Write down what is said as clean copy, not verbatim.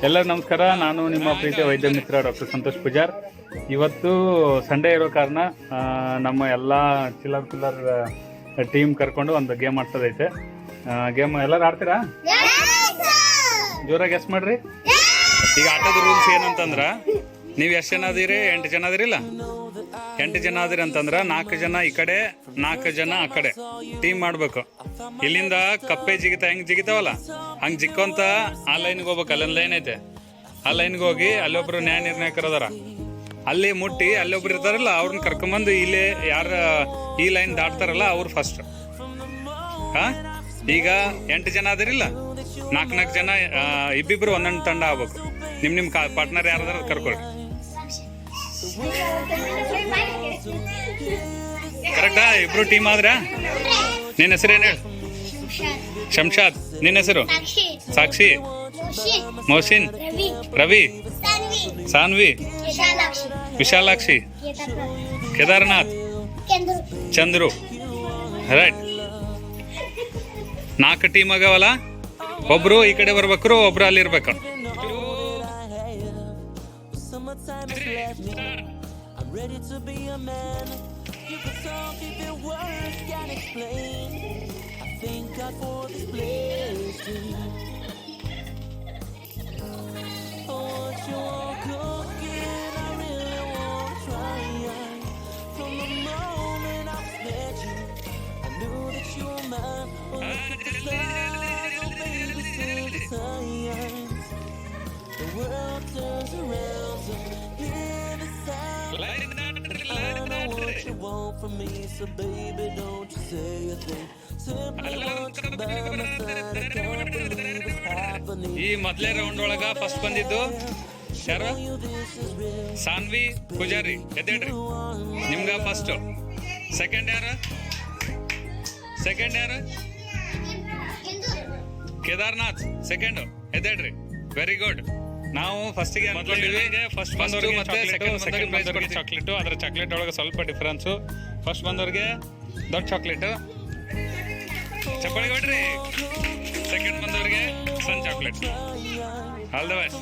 ಎಲ್ಲರಿಗೂ ನಮಸ್ಕಾರ. ನಾನು ನಿಮ್ಮ ಪ್ರೀತಿಯ ವೈದ್ಯ ಮಿತ್ರ ಡಾಕ್ಟರ್ ಸಂತೋಷ್ ಪೂಜಾರ್. ಇವತ್ತು ಸಂಡೇ ಇರೋ ಕಾರಣ ನಮ್ಮ ಎಲ್ಲ ಚಿಲ್ಲರ್ ಟೀಮ್ ಕರ್ಕೊಂಡು ಒಂದು ಗೇಮ್ ಆಡ್ಸೋದೈತೆ. ಗೇಮ್ ಎಲ್ಲರೂ ಆಡ್ತೀರಾ? ಜೋರಾಗಿ ಎಸ್ ಮಾಡ್ರಿ. ಈಗ ಆಟದ ರೂಲ್ಸ್ ಏನಂತಂದ್ರ, ನೀವು ಎಷ್ಟು ಜನ ಅದೀರಿ? 8 ಜನ ಅದಿರಿಲ್ಲ? 8 ಜನ ಅದಿರಿ ಅಂತಂದ್ರ 4 ಜನ ಈ ಕಡೆ 4 ಜನ ಆ ಕಡೆ ಟೀಮ್ ಮಾಡ್ಬೇಕು. ಇಲ್ಲಿಂದ ಕಪ್ಪೆ ಜಿಗಿತ ಹೆಂಗ್ ಜಿಗಿತಾವಲ್ಲ ಹಂಗ್ ಜಿಕ್ಕೊಂತ ಆ ಲೈನ್ಗೆ ಹೋಗ್ಬೇಕು. ಅಲ್ಲೊಂದು ಲೈನ್ ಐತೆ, ಆ ಲೈನ್ಗೆ ಹೋಗಿ ಅಲ್ಲೊಬ್ರು ನ್ಯಾಯ ನಿರ್ಣಾಯಕರು ಅದಾರ, ಅಲ್ಲಿ ಮುಟ್ಟಿ ಅಲ್ಲೊಬ್ರು ಇರ್ತಾರಲ್ಲ ಅವ್ರನ್ನ ಕರ್ಕೊಂಬಂದು ಇಲ್ಲೇ ಯಾರ ಈ ಲೈನ್ ದಾಟ್ತಾರಲ್ಲ ಅವ್ರು ಫಸ್ಟ್. ಈಗ 8 ಜನ ಅದಿರಿಲ್ಲ, 4 ಜನ ಇಬ್ಬಿಬ್ರು ಒಂದೊಂದು ತಂಡ ಆಗ್ಬೇಕು. ನಿಮ್ ಪಾರ್ಟ್ನರ್ ಯಾರಾದ್ರೂ ಕರ್ಕೊಳ್ರಿ. ಕರೆಕ್ಟಾ? ಇಬ್ರು ಟೀಮ್ ಆದ್ರ? ನಿನ್ನ ಹೆಸರು ಏನ್ ಹೇಳು? ಶಂಶಾದ್. ನಿನ್ನ ಹೆಸರು? ಸಾಕ್ಷಿ, ಮೋಸಿನ್, ರವಿ, ಸಾನ್ವಿ, ವಿಶಾಲಾಕ್ಷಿ, ಕೇದಾರ್ನಾಥ್, ಚಂದ್ರು. ರೈಟ್. 4 ಟೀಮ್ ಆಗವಲ್ಲ, ಒಬ್ರು ಈ ಕಡೆ ಬರ್ಬೇಕ್ರು, ಒಬ್ರು ಅಲ್ಲಿ ಇರ್ಬೇಕು. I'm ready to be a man. You could talk if your words can explain. I thank God for this blessing. Oh, what you are cooking, I really want to try. From the moment I met you, I knew that you were mine. Oh, look at the stars, oh baby, see the signs. The world turns around to hear the sound. I know what you want from me, so baby, don't you say a thing. Simply want you by my side, I can't believe it's happening. ಈ ಮೊದಲೇ round ಒಳಗ first ಬಂದಿದ್ದು ಯಾರು? ಸಾನ್ವಿ ಪೂಜಾರಿ. ಎದ್ದೇಳ್ರಿ. ನಿಮ್ಗ first. Second ಯಾರು? Kedarnath. Second. ಎದ್ದೇಳ್ರಿ. Very good. ನಾವು ಫಸ್ಟಿಗೆ ಫಸ್ಟ್ ಬಂದವ್ರಿಗೆ ಮತ್ತೆ ಸೆಕೆಂಡ್ ಬಂದವ್ರಿಗೆ ಚಾಕ್ಲೇಟು. ಅದರ ಚಾಕ್ಲೇಟ್ ಒಳಗೆ ಸ್ವಲ್ಪ ಡಿಫ್ರೆನ್ಸು. ಫಸ್ಟ್ ಬಂದವ್ರಿಗೆ ದೊಡ್ಡ ಚಾಕ್ಲೇಟು, ಚಪ್ಪಾಳಿ ಕೊಡ್ರಿ. ಸೆಕೆಂಡ್ ಬಂದವ್ರಿಗೆ ಸಣ್ಣ ಚಾಕ್ಲೇಟ್. All the best.